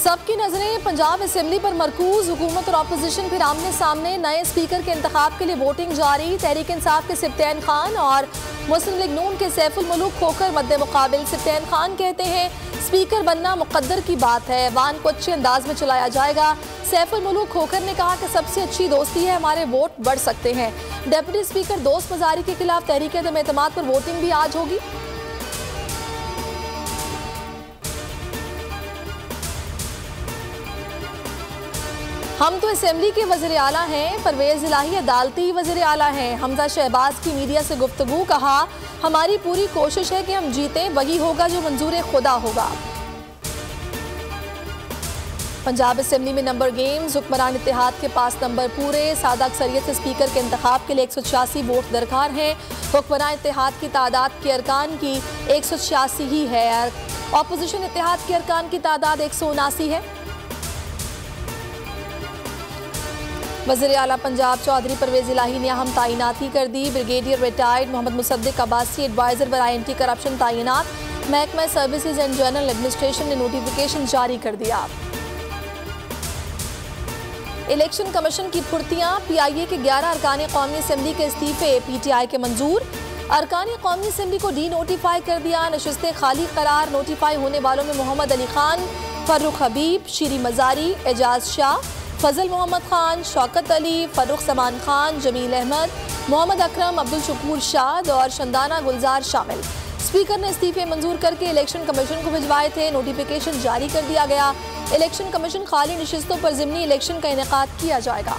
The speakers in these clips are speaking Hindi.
सबकी नजरें पंजाब असेंबली पर मरकूज। हुकूमत और अपोजिशन फिर आमने सामने। नए स्पीकर के इंतखाब के लिए वोटिंग जारी। तहरीक इंसाफ के सिब्तैन खान और मुस्लिम लीग नून के सैफुल मुलूक खोखर मद्दे मुकाबिल। सिब्तैन खान कहते हैं स्पीकर बनना मुकद्दर की बात है, वान को अच्छे अंदाज में चलाया जाएगा। सैफुल मुलूक खोखर ने कहा कि सबसे अच्छी दोस्ती है, हमारे वोट बढ़ सकते हैं। डिप्टी स्पीकर दोस्त मजारी के खिलाफ तहरीक एतमाद पर वोटिंग भी आज होगी। हम तो असेंबली के वज़ीर आला हैं, परवेज़ इलाही अदालती वज़ीर आला हैं। हमजा शहबाज की मीडिया से गुफ्तगू। कहा हमारी पूरी कोशिश है कि हम जीतें, वही होगा जो मंजूर खुदा होगा। पंजाब असेंबली में नंबर गेम्स। हुक्मरान इत्तेहाद के पास नंबर पूरे। सादा अक्सरियत से स्पीकर के इंतखाब के लिए 186 वोट दरकार हैं। हुक्मरान इत्तेहाद की तादाद के अरकान की 186 ही है। अपोजिशन इत्तेहाद के अरकान की तादाद 179 है। वज़ीर आला पंजाब चौधरी परवेज़ इलाही ने अहम तैनाती कर दी। Brigadier retired Mohammad Musaddiq Abbasi adviser बराए एंटी करप्शन तैनात। महकमा सर्विसेज एंड जनरल एडमिनिस्ट्रेशन ने नोटिफिकेशन जारी कर दिया। इलेक्शन कमीशन की फुर्तियां। PIA के 11 अरकान कौमी असेंबली के इस्तीफे PTI के मंजूर। अरकान कौमी असेंबली को डी नोटिफाई कर दिया। नशिस्तें खाली करार। नोटिफाई होने वालों में मोहम्मद अली खान, फर्रुख हबीब, शीरी मजारी, एजाज शाह, फजल मोहम्मद खान, शौकत अली, फर्रुख समान खान, जमील अहमद, मोहम्मद अकरम, अब्दुल शकूर शाद और शंदाना गुलजार शामिल। स्पीकर ने इस्तीफे मंजूर करके इलेक्शन कमीशन को भिजवाए थे। नोटिफिकेशन जारी कर दिया गया। इलेक्शन कमीशन खाली नशिस्तों पर ज़िमनी इलेक्शन का इनेकाद किया जाएगा।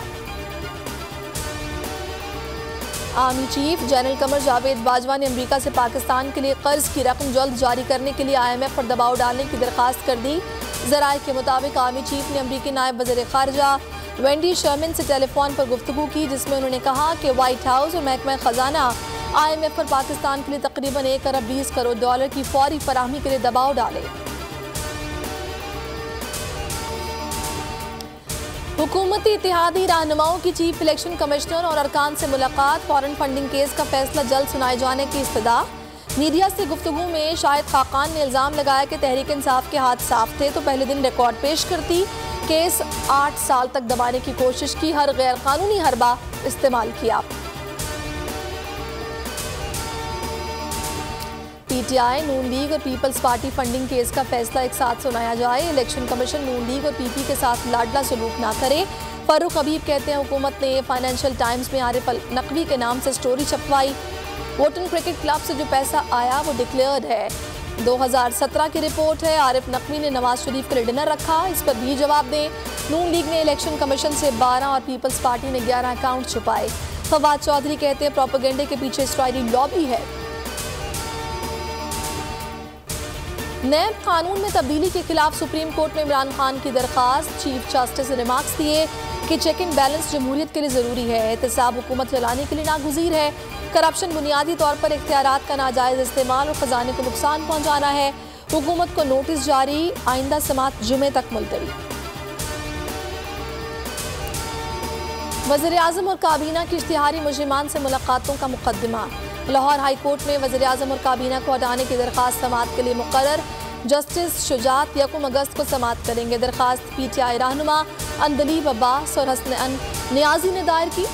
Army chief general Qamar Javed Bajwa ने अमेरिका से पाकिस्तान के लिए कर्ज की रकम जल्द जारी करने के लिए IMF पर दबाव डालने की दरख्वास्त कर दी। ज़राए के मुताबिक आर्मी चीफ ने अमरीकी नायब वज़ीर ख़ारजा वेंडी शर्मिन से टेलीफोन पर गुफ्तगू की, जिसमें उन्होंने कहा कि व्हाइट हाउस और महकमा ख़जाना IMF पर पाकिस्तान के लिए तकरीबन 1 अरब 20 करोड़ डॉलर की फौरी फराहमी के लिए दबाव डाले। हुकूमती इत्तेहादी रहनुमाओं की चीफ इलेक्शन कमिश्नर और अरकान से मुलाकात। फॉरेन फंडिंग केस का फैसला जल्द सुनाए जाने की इस्तदा। मीडिया से गुफ्तगू में शाहिद खाकान ने इल्ज़ाम लगाया कि तहरीक इंसाफ के हाथ साफ थे तो पहले दिन रिकॉर्ड पेश करती। केस 8 साल तक दबाने की कोशिश की, हर गैर कानूनी हरबा इस्तेमाल किया। PTI, नून लीग और पीपल्स पार्टी फंडिंग केस का फैसला एक साथ सुनाया जाए। इलेक्शन कमीशन नून लीग और PP के साथ लाडला सलूक ना करे। फर्रुख हबीब कहते हैं हुकूमत ने फाइनेंशियल टाइम्स में आरिफ अल नकवी के नाम से स्टोरी छपवाई। वोटन क्रिकेट क्लब से जो पैसा आया वो डिक्लेयर्ड है। 2017 की रिपोर्ट है। आरिफ नकवी ने नवाज शरीफ के लिए डिनर रखा, इस पर भी जवाब दें। नून लीग ने इलेक्शन कमीशन से 12 और पीपल्स पार्टी ने 11 अकाउंट छुपाए। फवाद चौधरी कहते हैं प्रोपेगेंडे के पीछे इसराइली लॉबी है। नैब कानून में तब्दीली के खिलाफ सुप्रीम कोर्ट में इमरान खान की दरखास्त। चीफ जस्टिस ने रिमार्क्स दिए कि चेक एंड बैलेंस जमहूरियत के लिए ज़रूरी है, एहतसाब हुकूमत चलाने के लिए नागुज़ीर है। करप्शन बुनियादी तौर पर इख्तियारात का नाजायज़ इस्तेमाल और ख़जाने को नुकसान पहुँचाना है। हुकूमत को नोटिस जारी। आइंदा समात जुमे तक मुलतवी। वज़ीर आज़म और काबीना की इश्तिहारी मुजरिमान से मुलाकातों का मुकदमा। लाहौर हाई कोर्ट में वज़ीर आज़म और काबीना को हटाने की दरख्वास्त समात के लिए मुकर्रर। जस्टिस शुजात 1 अगस्त को समात करेंगे। दरख्वास्त PTI रहनुमा अंदलीब अब्बास और हसन अन नियाजी ने दायर की।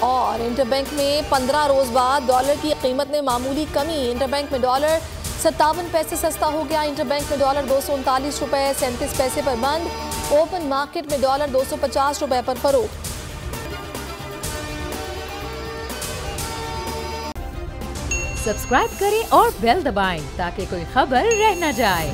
और इंटरबैंक में 15 रोज बाद डॉलर की कीमत में मामूली कमी। इंटरबैंक में डॉलर 57 पैसे सस्ता हो गया। इंटरबैंक में डॉलर 239 रुपये 37 पैसे पर बंद। ओपन मार्केट में डॉलर 250 रुपये पर फरोख्त। सब्सक्राइब करें और बेल दबाएं ताकि कोई खबर रह न जाए।